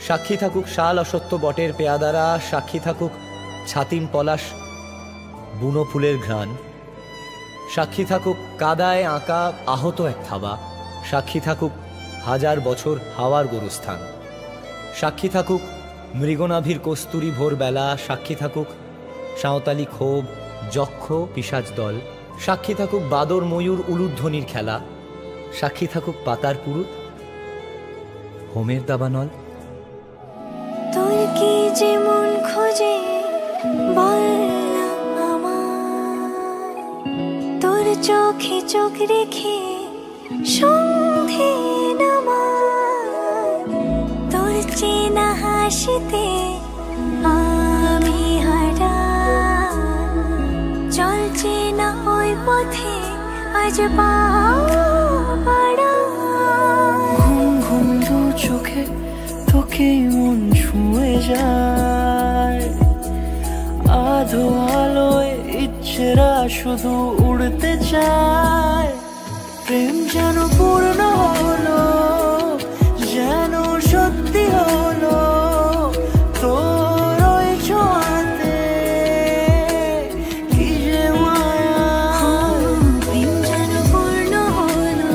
সাক্ষী থাকুক শাল অসত্য বটের পেয়াদারা, সাক্ষী থাকুক ছাতিম পলাশ বুনো ফুলের ঘ্রাণ, সাক্ষী থাকুক কাদায় আঁকা আহত এক থাবা, সাক্ষী থাকুক হাজার বছর হাওয়ার গোরস্থান, সাক্ষী থাকুক মৃগনাভির কস্তুরী ভোরবেলা, সাক্ষী থাকুক সাঁওতালি ক্ষোভ যক্ষ পিশাচ দল, সাক্ষী থাকুক বাদর ময়ূর উলুধ্বনির খেলা, সাক্ষী থাকুক পাতার পুরুত হোমের দাবানল। তোর কি যে মন খোঁজে বল আমার, তোর চোখে চোখ রেখে সন্ধে নামার, তোর চেনা হাসিতে আমি হারা, চলছে না ওই পথে আজ পাড়া। ঘুম ঘুম দু চোখে তোকে মন ছুঁয়ে যায়, আধো আলোয় ইচ্ছেরা শুধু উড়তে চায়। প্রেম যেন পূর্ণ হলো, যেন সত্যি হলো, তোর ওই ছোঁয়াতে কি যে মায়া। প্রেম যেন পূর্ণ হলো,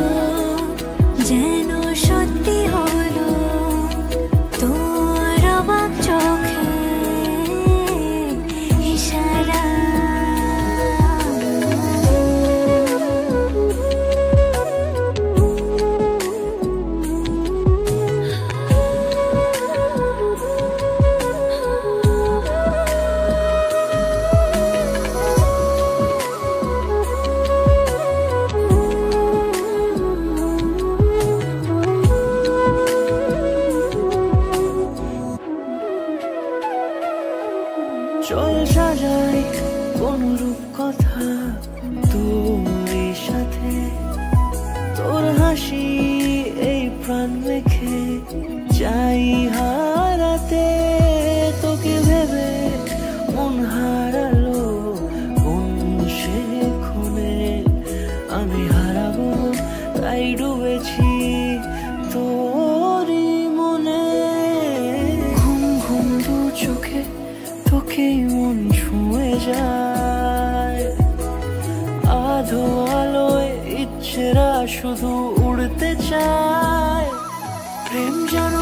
যেন সত্যি হলো, তোর অবাক চোখে ইশারা। চল সাজাই কোন রূপকথা তোর সাথে, তোর হাসি এই প্রাণ মেখে চাই হারাতে। তোকে ভেবে মন হারালো কোন সে ক্ষণে, আমি হারাবো তাই ডুবেছি তোরই মনে। ঘুম ঘুম দু চোখে তোকেই মন ছুঁয়ে যায়, আধো আলোয় ইচ্ছেরা শুধু উড়তে চায়। প্রেম যেন